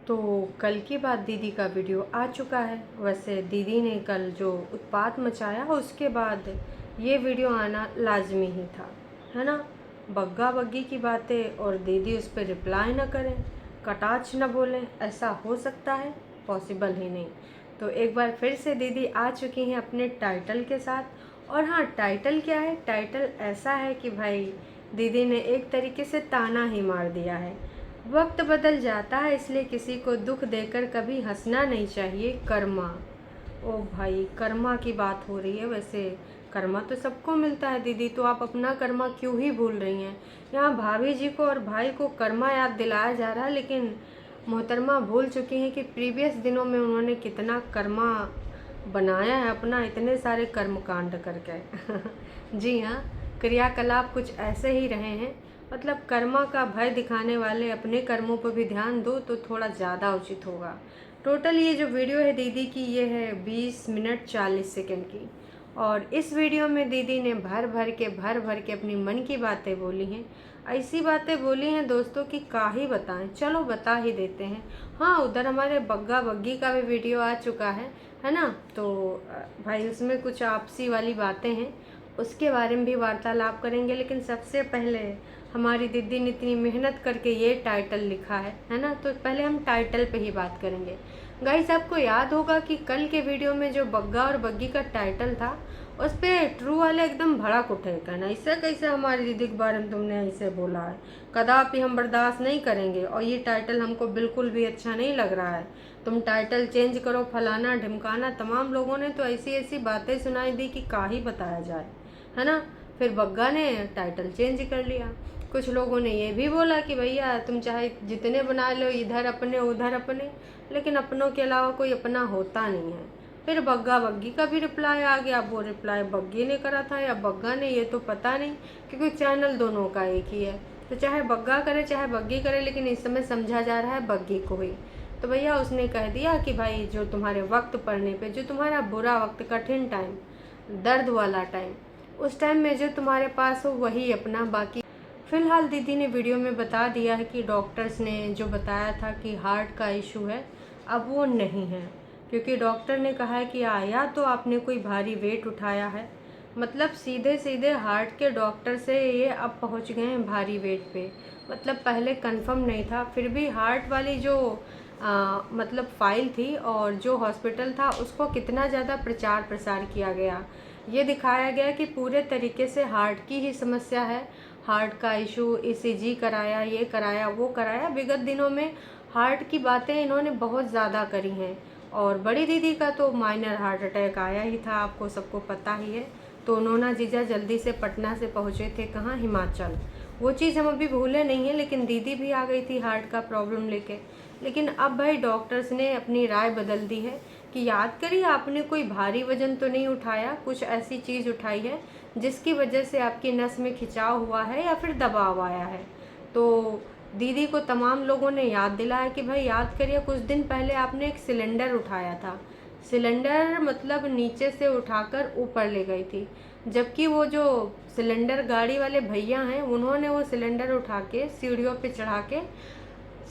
तो कल की बात दीदी का वीडियो आ चुका है। वैसे दीदी ने कल जो उत्पात मचाया उसके बाद ये वीडियो आना लाजमी ही था, है ना। बग्गा बग्गी की बातें और दीदी उस पर रिप्लाई न करें, कटाक्ष न बोलें, ऐसा हो सकता है? पॉसिबल ही नहीं। तो एक बार फिर से दीदी आ चुकी हैं अपने टाइटल के साथ। और हाँ, टाइटल क्या है? टाइटल ऐसा है कि भाई दीदी ने एक तरीके से ताना ही मार दिया है। वक्त बदल जाता है, इसलिए किसी को दुख देकर कभी हंसना नहीं चाहिए। कर्मा, ओ भाई, कर्मा की बात हो रही है। वैसे कर्मा तो सबको मिलता है दीदी, तो आप अपना कर्मा क्यों ही भूल रही हैं? यहाँ भाभी जी को और भाई को कर्मा याद दिलाया जा रहा है, लेकिन मोहतरमा भूल चुकी हैं कि प्रीवियस दिनों में उन्होंने कितना कर्मा बनाया है अपना, इतने सारे कर्मकांड करके। जी हाँ, क्रियाकलाप कुछ ऐसे ही रहे हैं। मतलब कर्मा का भय दिखाने वाले अपने कर्मों पर भी ध्यान दो तो थोड़ा ज़्यादा उचित होगा। टोटल ये जो वीडियो है दीदी की, ये है 20 मिनट 40 सेकंड की। और इस वीडियो में दीदी ने भर भर के अपनी मन की बातें बोली हैं। ऐसी बातें बोली हैं दोस्तों कि का ही बताएं, चलो बता ही देते हैं। हाँ, उधर हमारे बग्गा बग्गी का भी वीडियो आ चुका है ना। तो भाई उसमें कुछ आपसी वाली बातें हैं, उसके बारे में भी वार्तालाप करेंगे। लेकिन सबसे पहले हमारी दीदी ने इतनी मेहनत करके ये टाइटल लिखा है ना, तो पहले हम टाइटल पे ही बात करेंगे। गाइस, आपको याद होगा कि कल के वीडियो में जो बग्गा और बग्गी का टाइटल था, उस पर ट्रू वाले एकदम भड़क उठे, कहना ऐसे कैसे हमारी दीदी के बारे में तुमने ऐसे बोला है, कदापि हम बर्दाश्त नहीं करेंगे, और ये टाइटल हमको बिल्कुल भी अच्छा नहीं लग रहा है, तुम टाइटल चेंज करो, फलाना ढिमकाना। तमाम लोगों ने तो ऐसी ऐसी बातें सुनाई दी कि का ही बताया जाए, है ना। फिर बग्गा ने टाइटल चेंज कर लिया। कुछ लोगों ने ये भी बोला कि भैया तुम चाहे जितने बना लो, इधर अपने उधर अपने, लेकिन अपनों के अलावा कोई अपना होता नहीं है। फिर बग्गा बग्गी का भी रिप्लाई आ गया। अब वो रिप्लाई बग्गी ने करा था या बग्गा ने, ये तो पता नहीं, क्योंकि चैनल दोनों का एक ही है। तो चाहे बग्गा करे चाहे बग्गी करे, लेकिन इस समय समझा जा रहा है बग्गी को ही। तो भैया उसने कह दिया कि भाई जो तुम्हारे वक्त पड़ने पे, जो तुम्हारा बुरा वक्त, कठिन टाइम, दर्द वाला टाइम, उस टाइम में जो तुम्हारे पास हो वही अपना। बाकी फ़िलहाल दीदी ने वीडियो में बता दिया है कि डॉक्टर्स ने जो बताया था कि हार्ट का इशू है, अब वो नहीं है। क्योंकि डॉक्टर ने कहा है कि या तो आपने कोई भारी वेट उठाया है, मतलब सीधे सीधे हार्ट के डॉक्टर से ये अब पहुंच गए हैं भारी वेट पे। मतलब पहले कंफर्म नहीं था, फिर भी हार्ट वाली जो मतलब फाइल थी और जो हॉस्पिटल था, उसको कितना ज़्यादा प्रचार प्रसार किया गया। ये दिखाया गया कि पूरे तरीके से हार्ट की ही समस्या है, हार्ट का इशू, ईसीजी कराया, ये कराया, वो कराया। विगत दिनों में हार्ट की बातें इन्होंने बहुत ज़्यादा करी हैं। और बड़ी दीदी का तो माइनर हार्ट अटैक आया ही था, आपको सबको पता ही है। तो नोना जीजा जल्दी से पटना से पहुँचे थे, कहाँ, हिमाचल। वो चीज़ हम अभी भूले नहीं हैं, लेकिन दीदी भी आ गई थी हार्ट का प्रॉब्लम लेके। लेकिन अब भाई डॉक्टर्स ने अपनी राय बदल दी है कि याद करिए आपने कोई भारी वजन तो नहीं उठाया, कुछ ऐसी चीज़ उठाई है जिसकी वजह से आपकी नस में खिंचाव हुआ है या फिर दबाव आया है। तो दीदी को तमाम लोगों ने याद दिलाया कि भाई याद करिए कुछ दिन पहले आपने एक सिलेंडर उठाया था। सिलेंडर मतलब नीचे से उठाकर ऊपर ले गई थी, जबकि वो जो सिलेंडर गाड़ी वाले भैया हैं, उन्होंने वो सिलेंडर उठा के सीढ़ियों पे चढ़ा के,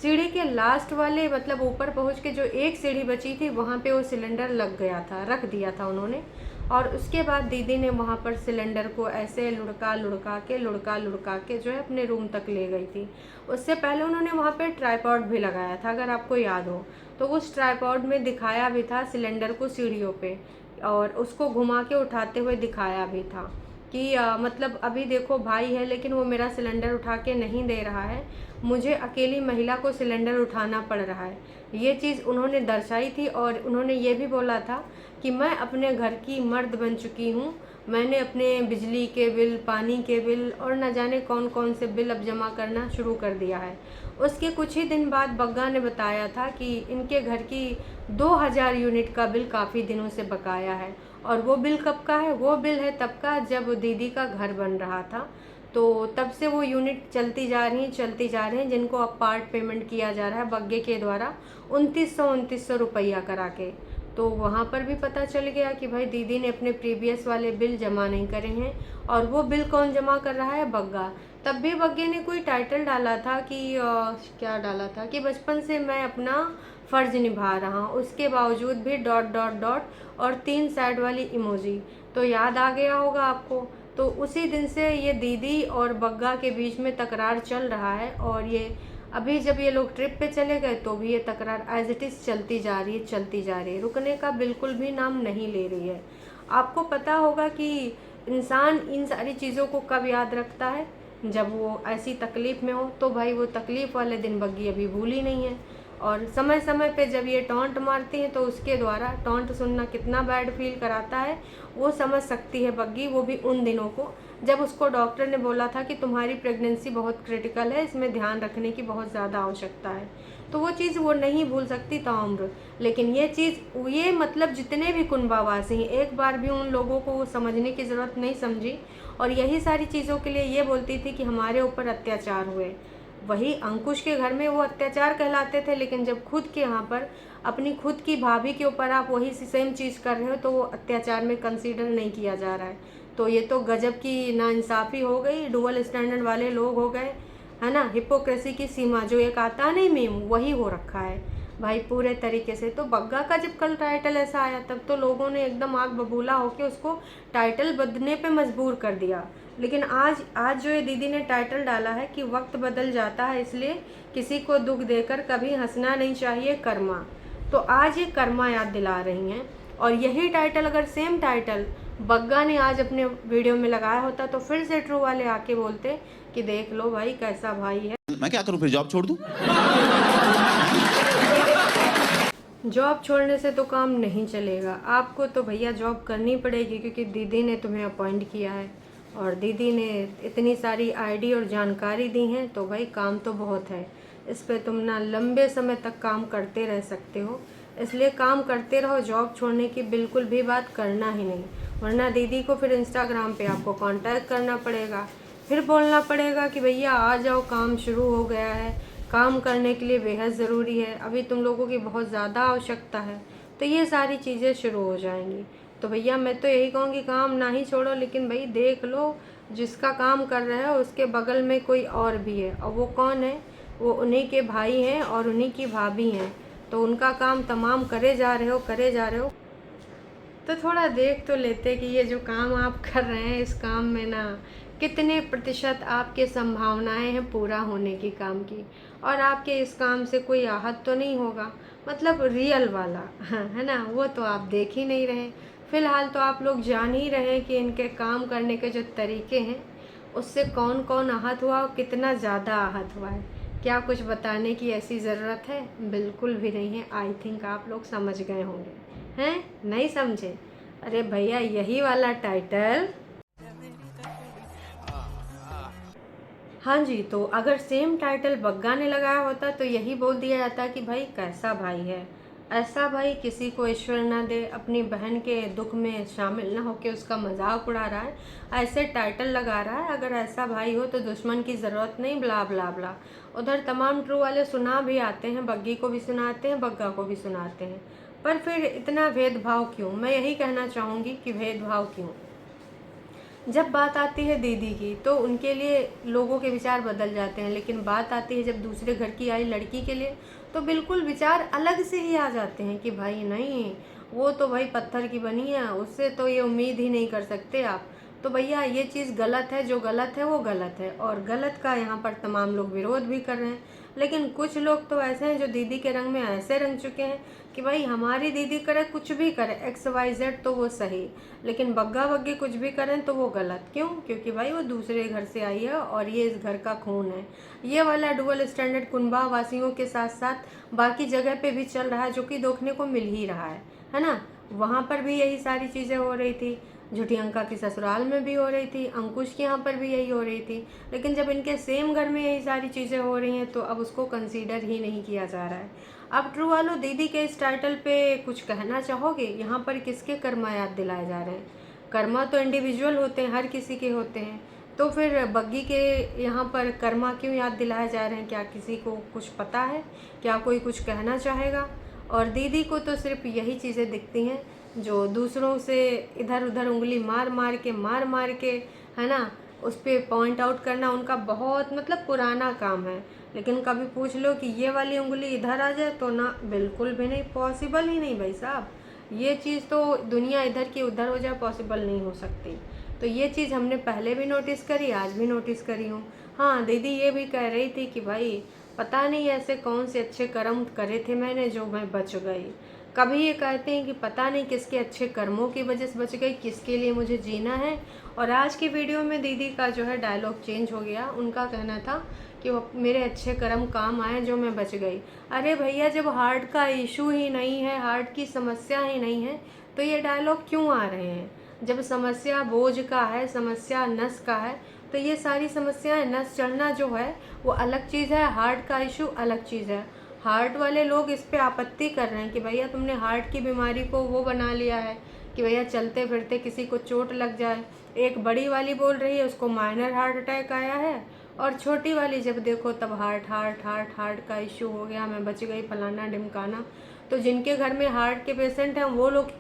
सीढ़ी के लास्ट वाले मतलब ऊपर पहुंच के जो एक सीढ़ी बची थी वहाँ पे वो सिलेंडर लग गया था, रख दिया था उन्होंने। और उसके बाद दीदी ने वहाँ पर सिलेंडर को ऐसे लुढ़का लुढ़का के जो है अपने रूम तक ले गई थी। उससे पहले उन्होंने वहाँ पे ट्राइपॉड भी लगाया था, अगर आपको याद हो तो। उस ट्राइपॉड में दिखाया भी था सिलेंडर को सीढ़ियों पे, और उसको घुमा के उठाते हुए दिखाया भी था कि मतलब अभी देखो भाई है, लेकिन वो मेरा सिलेंडर उठा के नहीं दे रहा है, मुझे अकेली महिला को सिलेंडर उठाना पड़ रहा है। ये चीज़ उन्होंने दर्शाई थी। और उन्होंने ये भी बोला था कि मैं अपने घर की मर्द बन चुकी हूँ, मैंने अपने बिजली के बिल, पानी के बिल और न जाने कौन कौन से बिल अब जमा करना शुरू कर दिया है। उसके कुछ ही दिन बाद बग्गा ने बताया था कि इनके घर की 2000 यूनिट का बिल काफ़ी दिनों से बकाया है। और वो बिल कब का है? वो बिल है तब का जब दीदी का घर बन रहा था। तो तब से वो यूनिट चलती जा रही हैं, जिनको अब पार्ट पेमेंट किया जा रहा है बग्गे के द्वारा 2900 रुपया करा के। तो वहाँ पर भी पता चल गया कि भाई दीदी ने अपने प्रीवियस वाले बिल जमा नहीं करे हैं, और वो बिल कौन जमा कर रहा है? बग्गा। तब भी बग्गे ने कोई टाइटल डाला था कि क्या डाला था कि बचपन से मैं अपना फ़र्ज निभा रहा हूँ, उसके बावजूद भी डॉट डॉट डॉट और 3 साइड वाली इमोजी। तो याद आ गया होगा आपको। तो उसी दिन से ये दीदी और बग्गा के बीच में तकरार चल रहा है, और ये अभी जब ये लोग ट्रिप पे चले गए तो भी ये तकरार एज इट इज़ चलती जा रही है, चलती जा रही है, रुकने का बिल्कुल भी नाम नहीं ले रही है। आपको पता होगा कि इंसान इन सारी चीज़ों को कब याद रखता है, जब वो ऐसी तकलीफ़ में हो। तो भाई वो तकलीफ़ वाले दिन बग्गी अभी भूली नहीं है, और समय समय पे जब ये टॉन्ट मारती हैं तो उसके द्वारा टॉन्ट सुनना कितना बैड फील कराता है वो समझ सकती है बग्गी, वो भी उन दिनों को जब उसको डॉक्टर ने बोला था कि तुम्हारी प्रेगनेंसी बहुत क्रिटिकल है, इसमें ध्यान रखने की बहुत ज़्यादा आवश्यकता है। तो वो चीज़ वो नहीं भूल सकती ताउम्र। लेकिन ये चीज़ ये मतलब जितने भी कुनबावासी हैं, एक बार भी उन लोगों को वो समझने की ज़रूरत नहीं समझी, और यही सारी चीज़ों के लिए ये बोलती थी कि हमारे ऊपर अत्याचार हुए। वही अंकुश के घर में वो अत्याचार कहलाते थे, लेकिन जब खुद के यहाँ पर अपनी खुद की भाभी के ऊपर आप वही सेम चीज़ कर रहे हो तो वो अत्याचार में कंसीडर नहीं किया जा रहा है। तो ये तो गजब की नाइंसाफ़ी हो गई, डुअल स्टैंडर्ड वाले लोग हो गए, है ना। हिपोक्रेसी की सीमा जो एक आता नहीं मीम, वही हो रखा है भाई पूरे तरीके से। तो बग्गा का जब कल टाइटल ऐसा आया तब तो लोगों ने एकदम आग बबूला होकर उसको टाइटल बदलने पे मजबूर कर दिया। लेकिन आज जो ये दीदी ने टाइटल डाला है कि वक्त बदल जाता है, इसलिए किसी को दुख देकर कभी हंसना नहीं चाहिए कर्मा। तो आज ये कर्मा याद दिला रही हैं, और यही टाइटल अगर सेम टाइटल बग्गा ने आज अपने वीडियो में लगाया होता तो फिर से ट्रू वाले आके बोलते कि देख लो भाई कैसा भाई है। मैं क्या करूं, फिर जॉब छोड़ दूं? जॉब छोड़ने से तो काम नहीं चलेगा, आपको तो भैया जॉब करनी पड़ेगी, क्योंकि दीदी ने तुम्हें अपॉइंट किया है और दीदी ने इतनी सारी आईडी और जानकारी दी है, तो भाई काम तो बहुत है। इस पे तुम ना लंबे समय तक काम करते रह सकते हो, इसलिए काम करते रहो, जॉब छोड़ने की बिल्कुल भी बात करना ही नहीं। वरना दीदी को फिर इंस्टाग्राम पे आपको कांटेक्ट करना पड़ेगा, फिर बोलना पड़ेगा कि भैया आ जाओ, काम शुरू हो गया है, काम करने के लिए बेहद ज़रूरी है, अभी तुम लोगों की बहुत ज़्यादा आवश्यकता है। तो ये सारी चीज़ें शुरू हो जाएंगी। तो भैया मैं तो यही कहूँगी काम ना ही छोड़ो, लेकिन भाई देख लो जिसका काम कर रहे हो उसके बगल में कोई और भी है, और वो कौन है? वो उन्हीं के भाई हैं और उन्हीं की भाभी हैं। तो उनका काम तमाम करे जा रहे हो, करे जा रहे हो। तो थोड़ा देख तो लेते कि ये जो काम आप कर रहे हैं इस काम में ना कितने प्रतिशत आपके संभावनाएं हैं पूरा होने की काम की, और आपके इस काम से कोई आहत तो नहीं होगा, मतलब रियल वाला, हाँ है ना। वो तो आप देख ही नहीं रहे। फ़िलहाल तो आप लोग जान ही रहे हैं कि इनके काम करने के जो तरीके हैं उससे कौन कौन आहत हुआ और कितना ज़्यादा आहत हुआ है। क्या कुछ बताने की ऐसी ज़रूरत है? बिल्कुल भी नहीं है। आई थिंक आप लोग समझ गए होंगे। हैं? नहीं समझे? अरे भैया यही वाला टाइटल। हाँ जी, तो अगर सेम टाइटल बग्गा ने लगाया होता तो यही बोल दिया जाता कि भाई कैसा भाई है, ऐसा भाई किसी को ईश्वर ना दे, अपनी बहन के दुख में शामिल ना होकर उसका मजाक उड़ा रहा है, ऐसे टाइटल लगा रहा है। अगर ऐसा भाई हो तो दुश्मन की ज़रूरत नहीं, ब्ला ब्ला ब्ला। उधर तमाम ट्रू वाले सुना भी आते हैं, बग्गी को भी सुनाते हैं, बग्गा को भी सुनाते हैं, पर फिर इतना भेदभाव क्यों? मैं यही कहना चाहूँगी कि भेदभाव क्यों? जब बात आती है दीदी की तो उनके लिए लोगों के विचार बदल जाते हैं, लेकिन बात आती है जब दूसरे घर की आई लड़की के लिए तो बिल्कुल विचार अलग से ही आ जाते हैं कि भाई नहीं, वो तो भाई पत्थर की बनी है, उससे तो ये उम्मीद ही नहीं कर सकते आप। तो भैया ये चीज़ गलत है, जो गलत है वो गलत है, और गलत का यहाँ पर तमाम लोग विरोध भी कर रहे हैं। लेकिन कुछ लोग तो ऐसे हैं जो दीदी के रंग में ऐसे रंग चुके हैं कि भाई हमारी दीदी करे कुछ भी करे XYZ तो वो सही, लेकिन बग्गा बग्गी कुछ भी करें तो वो गलत। क्यों? क्योंकि भाई वो दूसरे घर से आई है और ये इस घर का खून है। ये वाला डुअल स्टैंडर्ड कुनबा वासियों के साथ साथ बाकी जगह पे भी चल रहा है, जो कि देखने को मिल ही रहा है ना। वहाँ पर भी यही सारी चीज़ें हो रही थी, झूठी अंका की ससुराल में भी हो रही थी, अंकुश के यहाँ पर भी यही हो रही थी। लेकिन जब इनके सेम घर में यही सारी चीज़ें हो रही हैं तो अब उसको कंसीडर ही नहीं किया जा रहा है। अब ट्रू वालों दीदी के इस टाइटल पे कुछ कहना चाहोगे? यहाँ पर किसके कर्मा याद दिलाए जा रहे हैं? कर्मा तो इंडिविजुअल होते हैं, हर किसी के होते हैं, तो फिर बग्गी के यहाँ पर कर्मा क्यों याद दिलाए जा रहे हैं? क्या किसी को कुछ पता है? क्या कोई कुछ कहना चाहेगा? और दीदी को तो सिर्फ यही चीज़ें दिखती हैं जो दूसरों से इधर उधर उंगली मार मार के है ना, उस पे पॉइंट आउट करना उनका बहुत मतलब पुराना काम है। लेकिन कभी पूछ लो कि ये वाली उंगली इधर आ जाए तो ना, बिल्कुल भी नहीं, पॉसिबल ही नहीं भाई साहब। ये चीज़ तो दुनिया इधर की उधर हो जाए, पॉसिबल नहीं हो सकती। तो ये चीज़ हमने पहले भी नोटिस करी, आज भी नोटिस करी हूँ। हाँ, दीदी ये भी कह रही थी कि भाई पता नहीं ऐसे कौन से अच्छे कर्म करे थे मैंने जो मैं बच गई। कभी ये कहते हैं कि पता नहीं किसके अच्छे कर्मों की वजह से बच गई, किसके लिए मुझे जीना है। और आज की वीडियो में दीदी का जो है डायलॉग चेंज हो गया। उनका कहना था कि वो मेरे अच्छे कर्म काम आए जो मैं बच गई। अरे भैया, जब हार्ट का इशू ही नहीं है, हार्ट की समस्या ही नहीं है, तो ये डायलॉग क्यों आ रहे हैं? जब समस्या बोझ का है, समस्या नस का है, तो ये सारी समस्याएं, नस चढ़ना जो है वो अलग चीज़ है, हार्ट का इशू अलग चीज़ है। हार्ट वाले लोग इस पे आपत्ति कर रहे हैं कि भैया तुमने हार्ट की बीमारी को वो बना लिया है कि भैया चलते फिरते किसी को चोट लग जाए। एक बड़ी वाली बोल रही है उसको माइनर हार्ट अटैक आया है, और छोटी वाली जब देखो तब हार्ट हार्ट हार्ट हार्ट का इशू हो गया, मैं बच गई, फलाना ढिमकाना। तो जिनके घर में हार्ट के पेशेंट हैं वो लोग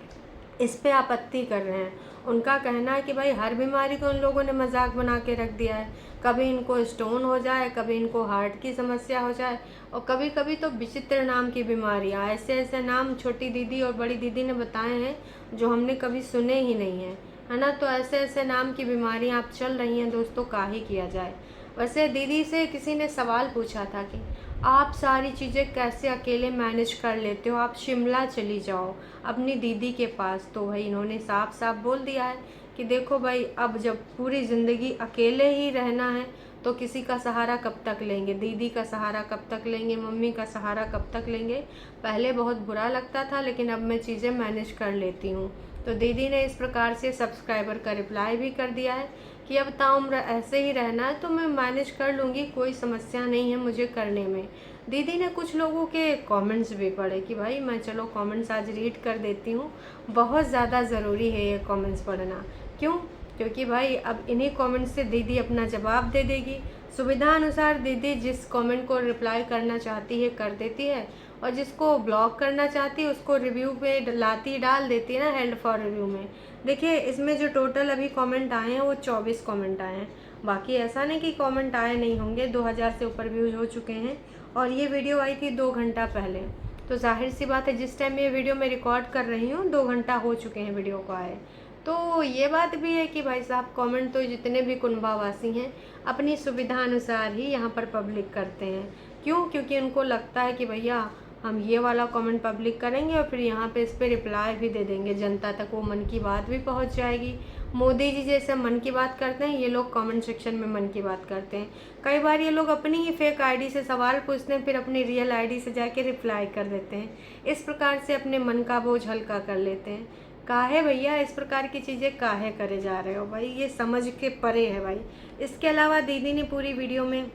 इस पे आपत्ति कर रहे हैं। उनका कहना है कि भाई हर बीमारी को उन लोगों ने मजाक बना के रख दिया है। कभी इनको स्टोन हो जाए, कभी इनको हार्ट की समस्या हो जाए, और कभी कभी तो विचित्र नाम की बीमारियाँ, ऐसे ऐसे नाम छोटी दीदी और बड़ी दीदी ने बताए हैं जो हमने कभी सुने ही नहीं हैं, है ना। तो ऐसे ऐसे नाम की बीमारियाँ आप चल रही हैं दोस्तों, काहे किया जाए। वैसे दीदी से किसी ने सवाल पूछा था कि आप सारी चीज़ें कैसे अकेले मैनेज कर लेते हो, आप शिमला चली जाओ अपनी दीदी के पास। तो भाई इन्होंने साफ साफ बोल दिया है कि देखो भाई, अब जब पूरी ज़िंदगी अकेले ही रहना है तो किसी का सहारा कब तक लेंगे, दीदी का सहारा कब तक लेंगे, मम्मी का सहारा कब तक लेंगे। पहले बहुत बुरा लगता था लेकिन अब मैं चीज़ें मैनेज कर लेती हूँ। तो दीदी ने इस प्रकार से सब्सक्राइबर का रिप्लाई भी कर दिया है कि अब ताउम्र ऐसे ही रहना है तो मैं मैनेज कर लूँगी, कोई समस्या नहीं है मुझे करने में। दीदी ने कुछ लोगों के कमेंट्स भी पढ़े कि भाई मैं चलो कमेंट्स आज रीड कर देती हूँ, बहुत ज़्यादा ज़रूरी है ये कमेंट्स पढ़ना। क्यों? क्योंकि भाई अब इन्हीं कमेंट्स से दीदी अपना जवाब दे देगी। सुविधा अनुसार दीदी जिस कमेंट को रिप्लाई करना चाहती है कर देती है, और जिसको ब्लॉक करना चाहती है उसको रिव्यू पे डाल देती है ना, हेल्ड फॉर रिव्यू में। देखिए इसमें जो टोटल अभी कमेंट आए हैं वो 24 कमेंट आए हैं। बाकी ऐसा नहीं कि कमेंट आए नहीं होंगे, 2000 से ऊपर व्यूज हो चुके हैं, और ये वीडियो आई थी 2 घंटा पहले। तो जाहिर सी बात है जिस टाइम ये वीडियो मैं रिकॉर्ड कर रही हूँ 2 घंटा हो चुके हैं वीडियो को आए। तो ये बात भी है कि भाई साहब कमेंट तो जितने भी कुनबावासी हैं अपनी सुविधा अनुसार ही यहाँ पर पब्लिक करते हैं। क्यों? क्योंकि उनको लगता है कि भैया हम ये वाला कमेंट पब्लिक करेंगे और फिर यहाँ पे इस पर रिप्लाई भी दे देंगे, जनता तक वो मन की बात भी पहुँच जाएगी। मोदी जी जैसे मन की बात करते हैं, ये लोग कमेंट सेक्शन में मन की बात करते हैं। कई बार ये लोग अपनी ही फेक आईडी से सवाल पूछते हैं, फिर अपनी रियल आईडी से जाके रिप्लाई कर देते हैं। इस प्रकार से अपने मन का बोझ हल्का कर लेते हैं। काहे भैया इस प्रकार की चीज़ें काहे करे जा रहे हो भाई, ये समझ के परे है भाई। इसके अलावा दीदी ने पूरी वीडियो में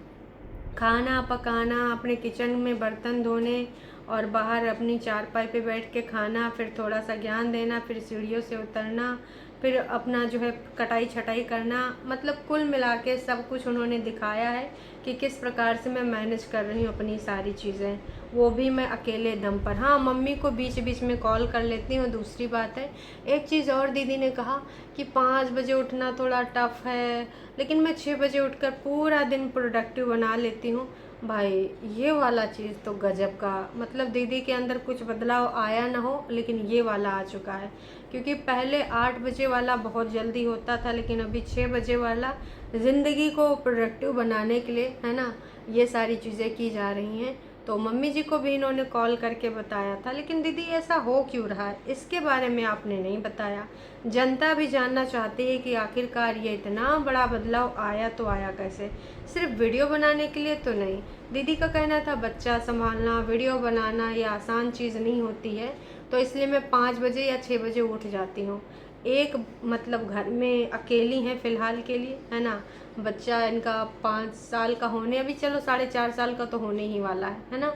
खाना पकाना, अपने किचन में बर्तन धोने और बाहर अपनी चारपाई पे बैठ के खाना, फिर थोड़ा सा ज्ञान देना, फिर सीढ़ियों से उतरना, फिर अपना जो है कटाई छटाई करना, मतलब कुल मिला के सब कुछ उन्होंने दिखाया है कि किस प्रकार से मैं मैनेज कर रही हूँ अपनी सारी चीज़ें, वो भी मैं अकेले दम पर। हाँ, मम्मी को बीच बीच में कॉल कर लेती हूँ, दूसरी बात है। एक चीज़ और दीदी ने कहा कि 5 बजे उठना थोड़ा टफ़ है, लेकिन मैं 6 बजे उठकर पूरा दिन प्रोडक्टिव बना लेती हूँ। भाई ये वाला चीज़ तो गजब का, मतलब दीदी के अंदर कुछ बदलाव आया ना हो लेकिन ये वाला आ चुका है। क्योंकि पहले 8 बजे वाला बहुत जल्दी होता था, लेकिन अभी 6 बजे वाला ज़िंदगी को प्रोडक्टिव बनाने के लिए, है ना, ये सारी चीज़ें की जा रही हैं। तो मम्मी जी को भी इन्होंने कॉल करके बताया था, लेकिन दीदी ऐसा हो क्यों रहा है इसके बारे में आपने नहीं बताया। जनता भी जानना चाहती है कि आखिरकार ये इतना बड़ा बदलाव आया तो आया कैसे, सिर्फ वीडियो बनाने के लिए तो नहीं। दीदी का कहना था बच्चा संभालना, वीडियो बनाना ये आसान चीज़ नहीं होती है, तो इसलिए मैं 5 बजे या 6 बजे उठ जाती हूँ। एक मतलब घर में अकेली हैं फ़िलहाल के लिए, है ना। बच्चा इनका 5 साल का होने, अभी चलो 4.5 साल का तो होने ही वाला है ना।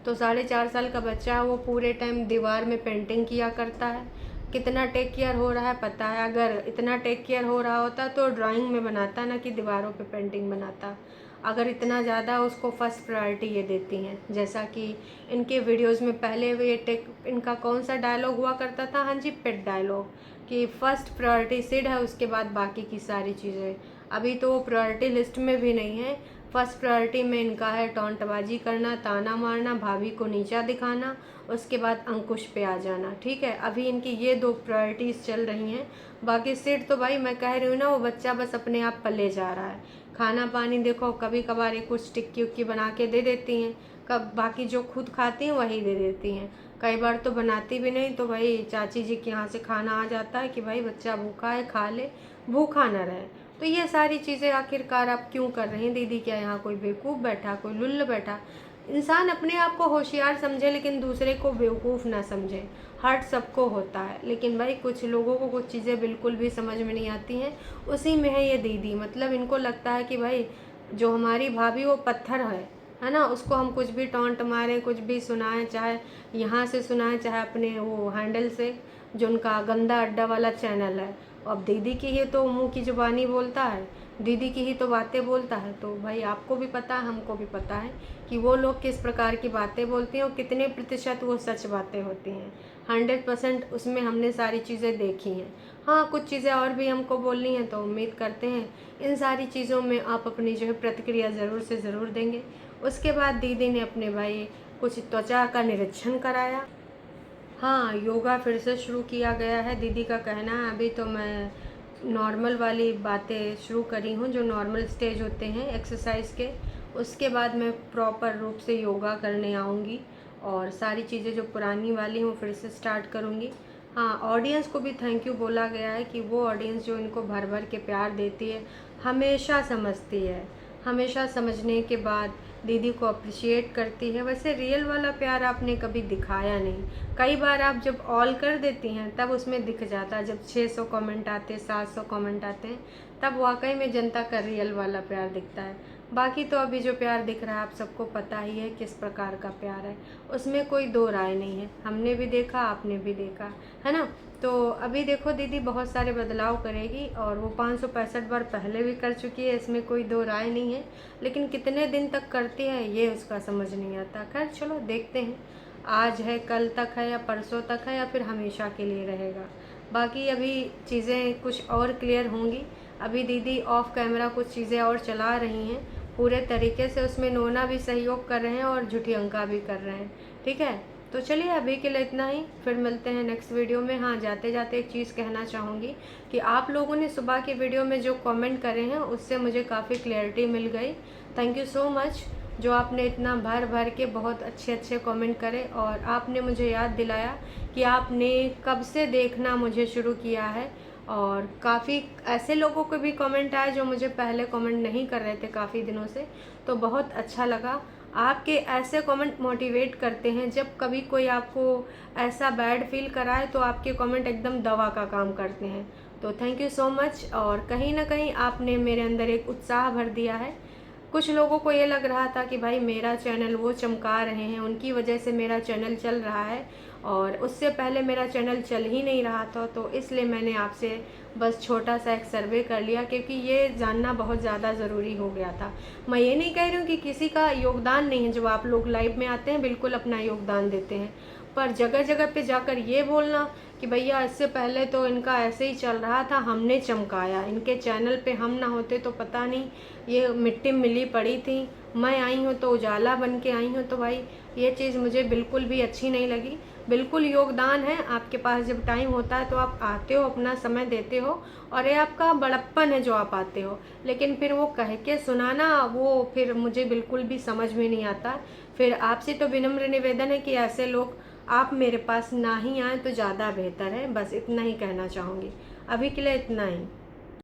तो 4.5 साल का बच्चा है, वो पूरे टाइम दीवार में पेंटिंग किया करता है। कितना टेक केयर हो रहा है पता है? अगर इतना टेक केयर हो रहा होता तो ड्राइंग में बनाता, ना कि दीवारों पे पेंटिंग बनाता। अगर इतना ज़्यादा उसको फर्स्ट प्रायोरिटी ये देती हैं, जैसा कि इनके वीडियोस में पहले ये टेक, इनका कौन सा डायलॉग हुआ करता था, हाँ जी, पेट डायलॉग, कि फर्स्ट प्रायोरिटी सिड है, उसके बाद बाकी की सारी चीज़ें। अभी तो वो प्रायोरिटी लिस्ट में भी नहीं है। फर्स्ट प्रायोरिटी में इनका है टॉन्टबाजी करना, ताना मारना, भाभी को नीचा दिखाना, उसके बाद अंकुश पे आ जाना। ठीक है, अभी इनकी ये 2 प्रायोरिटीज़ चल रही हैं। बाकी सिड तो भाई मैं कह रही हूँ ना, वो बच्चा बस अपने आप पले जा रहा है। खाना पानी देखो, कभी कभार एक कुछ टिक्की उक्की बना के दे देती हैं, कब बाकी जो खुद खाती हैं वही दे देती हैं। कई बार तो बनाती भी नहीं, तो भाई चाची जी के यहाँ से खाना आ जाता है कि भाई बच्चा भूखा है, खा ले, भूखा न रहे। तो ये सारी चीज़ें आखिरकार आप क्यों कर रहे हैं दीदी? क्या यहाँ कोई बेवकूफ़ बैठा, कोई लुल्ल बैठा? इंसान अपने आप को होशियार समझे लेकिन दूसरे को बेवकूफ़ ना समझे। हर्ट सबको होता है, लेकिन भाई कुछ लोगों को कुछ चीज़ें बिल्कुल भी समझ में नहीं आती हैं। उसी में है ये दीदी, मतलब इनको लगता है कि भाई जो हमारी भाभी वो पत्थर है ना, उसको हम कुछ भी टॉन्ट मारें, कुछ भी सुनाएं, चाहे यहाँ से सुनाएं चाहे अपने वो हैंडल से, जो उनका गंदा अड्डा वाला चैनल है। अब दीदी की ही तो मुंह की ज़ुबानी बोलता है, दीदी की ही तो बातें बोलता है। तो भाई आपको भी पता है, हमको भी पता है कि वो लोग किस प्रकार की बातें बोलती हैं और कितने प्रतिशत वो सच बातें होती हैं। 100% उसमें हमने सारी चीज़ें देखी हैं। हाँ, कुछ चीज़ें और भी हमको बोलनी है, तो उम्मीद करते हैं इन सारी चीज़ों में आप अपनी जो है प्रतिक्रिया ज़रूर से ज़रूर देंगे। उसके बाद दीदी ने अपने भाई कुछ त्वचा का निरीक्षण कराया। हाँ, योगा फिर से शुरू किया गया है, दीदी का कहना है। अभी तो मैं नॉर्मल वाली बातें शुरू करी हूँ, जो नॉर्मल स्टेज होते हैं एक्सरसाइज के। उसके बाद मैं प्रॉपर रूप से योगा करने आऊँगी और सारी चीज़ें जो पुरानी वाली हूँ फिर से स्टार्ट करूँगी। हाँ, ऑडियंस को भी थैंक यू बोला गया है कि वो ऑडियंस जो इनको भर भर के प्यार देती है, हमेशा समझती है, हमेशा समझने के बाद दीदी को अप्रिशिएट करती है। वैसे रियल वाला प्यार आपने कभी दिखाया नहीं। कई बार आप जब ऑल कर देती हैं तब उसमें दिख जाता है, जब 600 कमेंट आते हैं, 700 कमेंट आते हैं, तब वाकई में जनता का रियल वाला प्यार दिखता है। बाकी तो अभी जो प्यार दिख रहा है आप सबको पता ही है किस प्रकार का प्यार है, उसमें कोई दो राय नहीं है। हमने भी देखा, आपने भी देखा, है ना। तो अभी देखो दीदी बहुत सारे बदलाव करेगी और वो 565 बार पहले भी कर चुकी है, इसमें कोई दो राय नहीं है। लेकिन कितने दिन तक करती है ये उसका समझ नहीं आता। खैर चलो देखते हैं, आज है, कल तक है, या परसों तक है, या फिर हमेशा के लिए रहेगा। बाकी अभी चीज़ें कुछ और क्लियर होंगी। अभी दीदी ऑफ कैमरा कुछ चीज़ें और चला रही हैं पूरे तरीके से, उसमें नोना भी सहयोग कर रहे हैं और झूठी अंका भी कर रहे हैं। ठीक है, तो चलिए अभी के लिए इतना ही, फिर मिलते हैं नेक्स्ट वीडियो में। हाँ, जाते जाते एक चीज़ कहना चाहूँगी कि आप लोगों ने सुबह की वीडियो में जो कमेंट करे हैं उससे मुझे काफ़ी क्लैरिटी मिल गई। थैंक यू सो मच, जो आपने इतना भर भर के बहुत अच्छे अच्छे कमेंट करे और आपने मुझे याद दिलाया कि आपने कब से देखना मुझे शुरू किया है। और काफ़ी ऐसे लोगों को भी कमेंट आए जो मुझे पहले कमेंट नहीं कर रहे थे काफ़ी दिनों से, तो बहुत अच्छा लगा। आपके ऐसे कमेंट मोटिवेट करते हैं, जब कभी कोई आपको ऐसा बैड फील कराए तो आपके कमेंट एकदम दवा का काम करते हैं। तो थैंक यू सो मच, और कहीं ना कहीं आपने मेरे अंदर एक उत्साह भर दिया है। कुछ लोगों को ये लग रहा था कि भाई मेरा चैनल वो चमका रहे हैं, उनकी वजह से मेरा चैनल चल रहा है, और उससे पहले मेरा चैनल चल ही नहीं रहा था। तो इसलिए मैंने आपसे बस छोटा सा एक सर्वे कर लिया, क्योंकि ये जानना बहुत ज़्यादा ज़रूरी हो गया था। मैं ये नहीं कह रही हूँ कि किसी का योगदान नहीं है, जब आप लोग लाइव में आते हैं बिल्कुल अपना योगदान देते हैं, पर जगह जगह पे जाकर ये बोलना कि भैया इससे पहले तो इनका ऐसे ही चल रहा था, हमने चमकाया, इनके चैनल पे हम ना होते तो पता नहीं ये मिट्टी मिली पड़ी थी, मैं आई हूँ तो उजाला बन के आई हूँ। तो भाई ये चीज़ मुझे बिल्कुल भी अच्छी नहीं लगी। बिल्कुल योगदान है, आपके पास जब टाइम होता है तो आप आते हो, अपना समय देते हो, और ये आपका बड़प्पन है जो आप आते हो। लेकिन फिर वो कह के सुनाना, वो फिर मुझे बिल्कुल भी समझ में नहीं आता। फिर आपसे तो विनम्र निवेदन है कि ऐसे लोग आप मेरे पास ना ही आए तो ज़्यादा बेहतर है। बस इतना ही कहना चाहूँगी, अभी के लिए इतना ही।